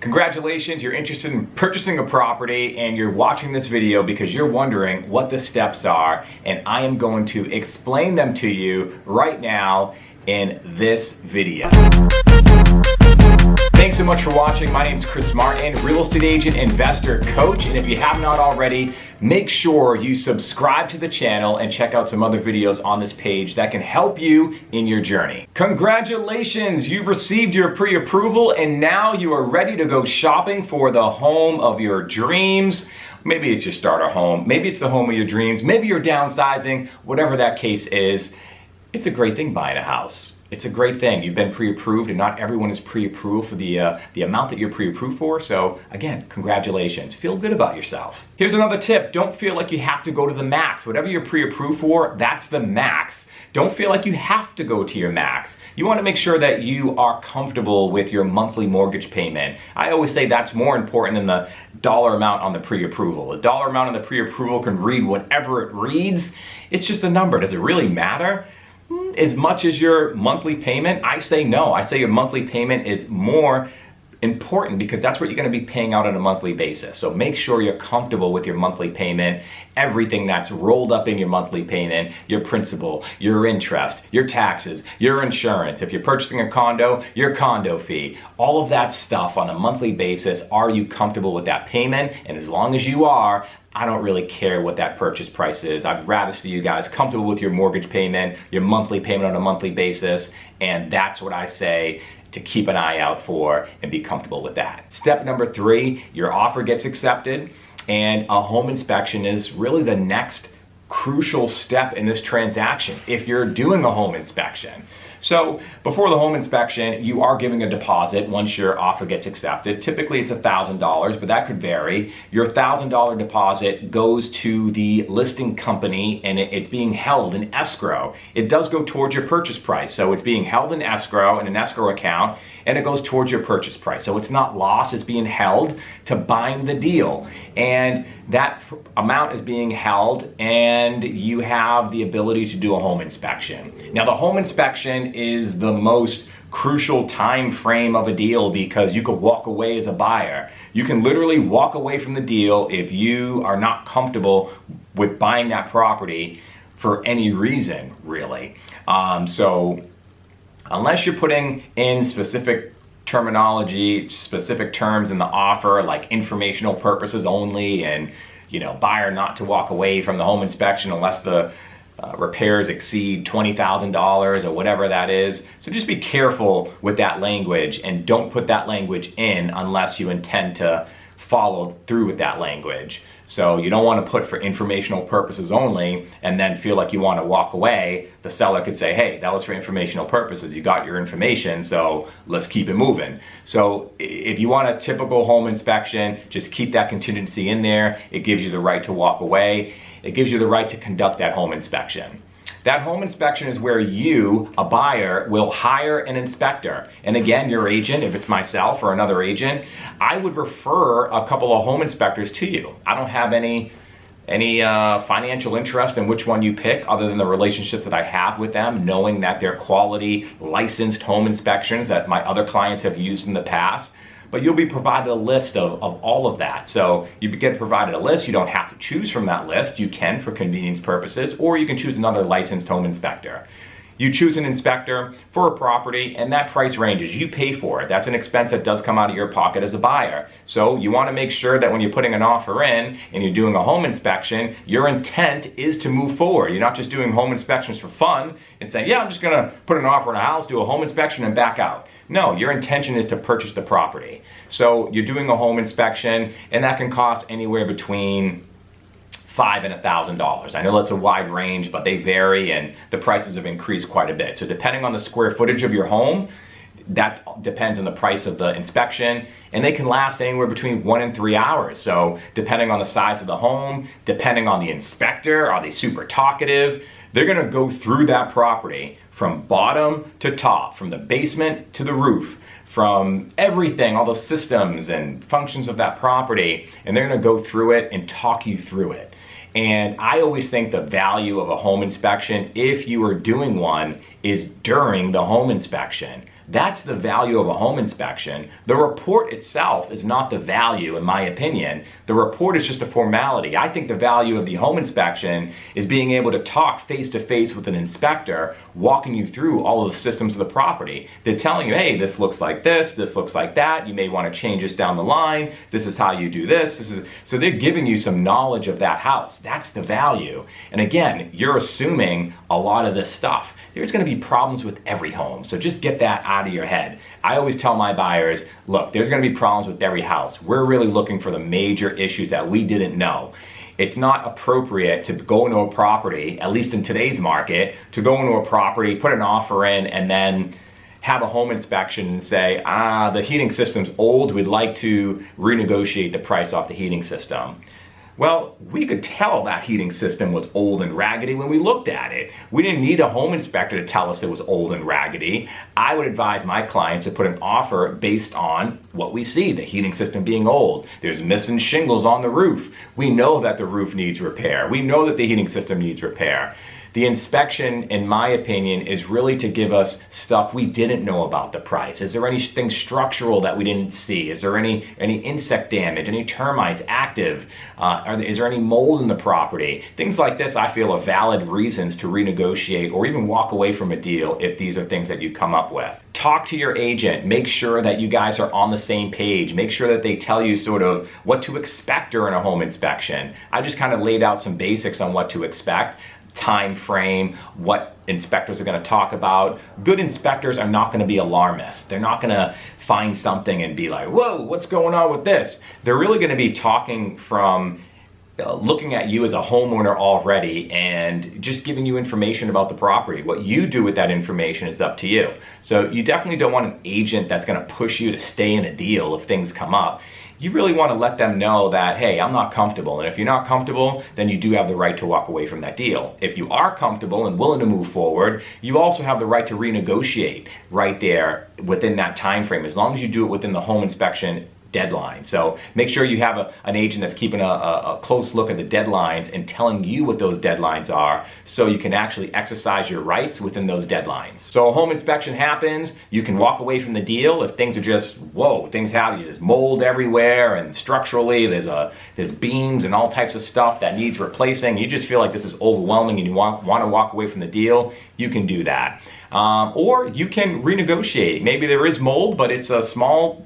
Congratulations, you're interested in purchasing a property and you're watching this video because you're wondering what the steps are, and I am going to explain them to you right now in this video. Thanks so much for watching. My name is Chris Martin, real estate agent, investor, coach, and if you have not already, make sure you subscribe to the channel and check out some other videos on this page that can help you in your journey. Congratulations, you've received your pre-approval and now you are ready to go shopping for the home of your dreams. Maybe it's your starter home, maybe it's the home of your dreams, maybe you're downsizing, whatever that case is. It's a great thing buying a house. It's a great thing. You've been pre-approved, and not everyone is pre-approved for the amount that you're pre-approved for. So again, congratulations. Feel good about yourself. Here's another tip. Don't feel like you have to go to the max. Whatever you're pre-approved for, that's the max. Don't feel like you have to go to your max. You want to make sure that you are comfortable with your monthly mortgage payment. I always say that's more important than the dollar amount on the pre-approval. The dollar amount on the pre-approval can read whatever it reads. It's just a number. Does it really matter? As much as your monthly payment? I say no. I say your monthly payment is more important because that's what you're going to be paying out on a monthly basis. So make sure you're comfortable with your monthly payment, everything that's rolled up in your monthly payment, your principal, your interest, your taxes, your insurance. If you're purchasing a condo, your condo fee, all of that stuff on a monthly basis. Are you comfortable with that payment? And as long as you are, I don't really care what that purchase price is. I'd rather see you guys comfortable with your mortgage payment, your monthly payment on a monthly basis, and that's what I say to keep an eye out for and be comfortable with that. Step number 3, your offer gets accepted, and a home inspection is really the next crucial step in this transaction if you're doing a home inspection. So before the home inspection, you are giving a deposit once your offer gets accepted. Typically it's $1,000, but that could vary. Your $1,000 deposit goes to the listing company and it's being held in escrow. It does go towards your purchase price. So it's being held in escrow, in an escrow account, and it goes towards your purchase price. So it's not lost, it's being held to bind the deal. And that amount is being held and you have the ability to do a home inspection. Now the home inspection is the most crucial time frame of a deal because you could walk away as a buyer. You can literally walk away from the deal if you are not comfortable with buying that property for any reason, really. So unless you're putting in specific terminology, specific terms in the offer, like informational purposes only, and buyer not to walk away from the home inspection unless the repairs exceed $20,000 or whatever that is. So just be careful with that language and don't put that language in unless you intend to follow through with that language. So you don't want to put for informational purposes only and then feel like you want to walk away. The seller could say, hey, that was for informational purposes. You got your information, so let's keep it moving. So if you want a typical home inspection, just keep that contingency in there. It gives you the right to walk away. It gives you the right to conduct that home inspection. That home inspection is where you, a buyer, will hire an inspector. And again, your agent, if it's myself or another agent, I would refer a couple of home inspectors to you. I don't have any financial interest in which one you pick other than the relationships that I have with them, knowing that they're quality, licensed home inspections that my other clients have used in the past. But you'll be provided a list of all of that. So you get provided a list. You don't have to choose from that list. You can for convenience purposes, or you can choose another licensed home inspector. You choose an inspector for a property and that price ranges. You pay for it. That's an expense that does come out of your pocket as a buyer. So you want to make sure that when you're putting an offer in and you're doing a home inspection, your intent is to move forward. You're not just doing home inspections for fun and saying, yeah, I'm just going to put an offer in a house, do a home inspection and back out. No, your intention is to purchase the property. So you're doing a home inspection and that can cost anywhere between $5,000 and $1,000. I know that's a wide range, but they vary and the prices have increased quite a bit. So depending on the square footage of your home, that depends on the price of the inspection, and they can last anywhere between 1 and 3 hours. So depending on the size of the home, depending on the inspector, are they super talkative? They're gonna go through that property from bottom to top, from the basement to the roof, from everything, all the systems and functions of that property, and they're gonna go through it and talk you through it. And I always think the value of a home inspection, if you are doing one, is during the home inspection. That's the value of a home inspection. The report itself is not the value, in my opinion. The report is just a formality. I think the value of the home inspection is being able to talk face to face with an inspector, walking you through all of the systems of the property. They're telling you, hey, this looks like this looks like that, you may want to change this down the line, this is how you do this. So they're giving you some knowledge of that house. That's the value. And again, you're assuming a lot of this stuff. There's going to be problems with every home, so just get that out of your head. I always tell my buyers, look, there's going to be problems with every house. We're really looking for the major issues that we didn't know. It's not appropriate to go into a property, at least in today's market, to go into a property, put an offer in, and then have a home inspection and say, the heating system's old, we'd like to renegotiate the price off the heating system. Well, we could tell that heating system was old and raggedy when we looked at it. We didn't need a home inspector to tell us it was old and raggedy. I would advise my clients to put an offer based on what we see, the heating system being old. There's missing shingles on the roof. We know that the roof needs repair. We know that the heating system needs repair. The inspection, in my opinion, is really to give us stuff we didn't know about the price. Is there anything structural that we didn't see? Is there any insect damage, any termites active? Is there any mold in the property? Things like this I feel are valid reasons to renegotiate or even walk away from a deal if these are things that you come up with. Talk to your agent. Make sure that you guys are on the same page. Make sure that they tell you sort of what to expect during a home inspection. I just kind of laid out some basics on what to expect. Time frame, what inspectors are going to talk about. Good inspectors are not going to be alarmists. They're not going to find something and be like, whoa, what's going on with this? They're really going to be talking from looking at you as a homeowner already and just giving you information about the property. What you do with that information is up to you. So you definitely don't want an agent that's going to push you to stay in a deal if things come up. You really want to let them know that, hey, I'm not comfortable. And if you're not comfortable, then you do have the right to walk away from that deal. If you are comfortable and willing to move forward, you also have the right to renegotiate right there within that time frame, as long as you do it within the home inspection deadline. So make sure you have an agent that's keeping a close look at the deadlines and telling you what those deadlines are so you can actually exercise your rights within those deadlines. So a home inspection happens, you can walk away from the deal if things are just, whoa, things happen, there's mold everywhere and structurally there's beams and all types of stuff that needs replacing. You just feel like this is overwhelming and you want to walk away from the deal, you can do that. Or you can renegotiate. Maybe there is mold, but it's a small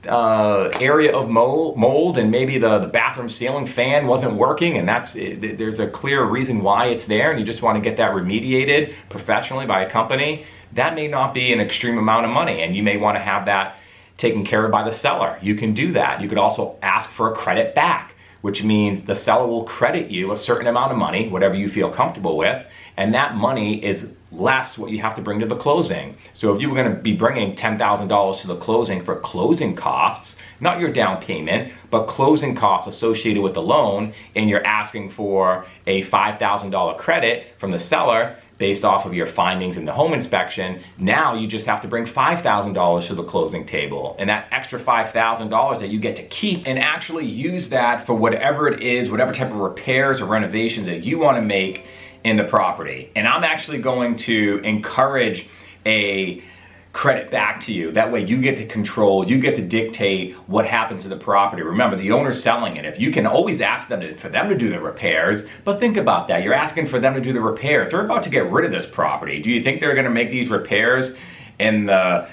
area of mold and maybe the bathroom ceiling fan wasn't working, and there's a clear reason why it's there and you just want to get that remediated professionally by a company. That may not be an extreme amount of money and you may want to have that taken care of by the seller. You can do that. You could also ask for a credit back, which means the seller will credit you a certain amount of money, whatever you feel comfortable with, and that money is less what you have to bring to the closing. So if you were going to be bringing $10,000 to the closing for closing costs, not your down payment, but closing costs associated with the loan, and you're asking for a $5,000 credit from the seller based off of your findings in the home inspection, now you just have to bring $5,000 to the closing table. And that extra $5,000 that you get to keep and actually use that for whatever it is, whatever type of repairs or renovations that you want to make in the property. And I'm actually going to encourage a credit back to you. That way you get to control, you get to dictate what happens to the property. Remember, the owner's selling it. If you can always ask them for them to do the repairs, but think about that. You're asking for them to do the repairs. They're about to get rid of this property. Do you think they're going to make these repairs in the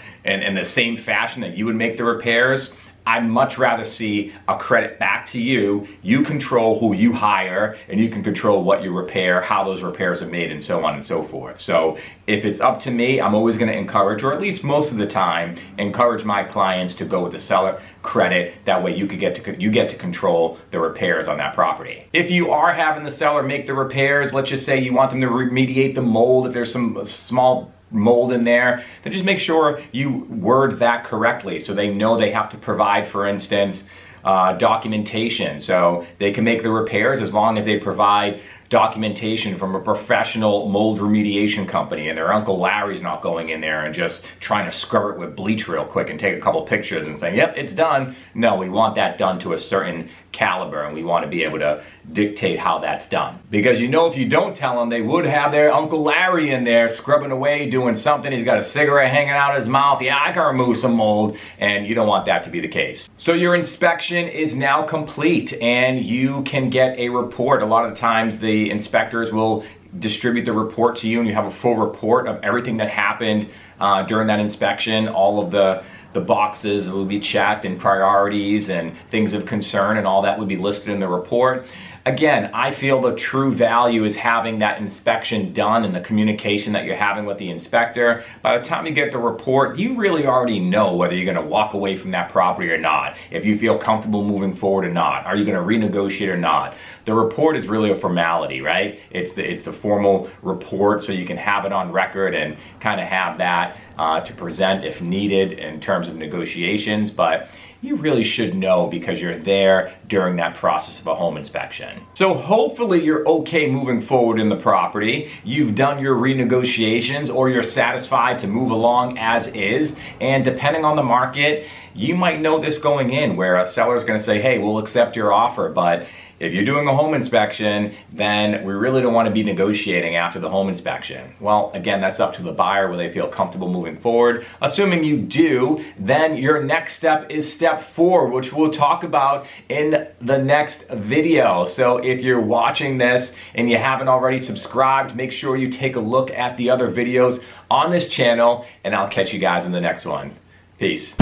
same fashion that you would make the repairs? I'd much rather see a credit back to you. You control who you hire and you can control what you repair, how those repairs are made, and so on and so forth. So if it's up to me, I'm always going to encourage, or at least most of the time, encourage my clients to go with the seller credit. That way you get to control the repairs on that property. If you are having the seller make the repairs, let's just say you want them to remediate the mold, if there's some small mold in there, then just make sure you word that correctly so they know they have to provide, for instance, documentation. So they can make the repairs as long as they provide documentation from a professional mold remediation company and their Uncle Larry's not going in there and just trying to scrub it with bleach real quick and take a couple pictures and saying, yep, it's done. No, we want that done to a certain caliber, and we want to be able to dictate how that's done. Because you know, if you don't tell them, they would have their Uncle Larry in there scrubbing away, doing something. He's got a cigarette hanging out of his mouth. Yeah, I can remove some mold, and you don't want that to be the case. So your inspection is now complete, and you can get a report. A lot of the times the inspectors will distribute the report to you, and you have a full report of everything that happened during that inspection. All of the boxes will be checked, and priorities and things of concern, and all that would be listed in the report. Again, I feel the true value is having that inspection done and the communication that you're having with the inspector. By the time you get the report, you really already know whether you're going to walk away from that property or not, if you feel comfortable moving forward or not. Are you going to renegotiate or not? The report is really a formality, right? It's the formal report, so you can have it on record and kind of have that to present if needed in terms of negotiations. But you really should know because you're there during that process of a home inspection. So hopefully you're okay moving forward in the property. You've done your renegotiations, or you're satisfied to move along as is. And depending on the market, you might know this going in, where a seller is going to say, hey, we'll accept your offer, but if you're doing a home inspection, then we really don't want to be negotiating after the home inspection. Well, again, that's up to the buyer where they feel comfortable moving forward. Assuming you do, then your next step is step 4, which we'll talk about in the next video. So if you're watching this and you haven't already subscribed, make sure you take a look at the other videos on this channel, and I'll catch you guys in the next one. Peace.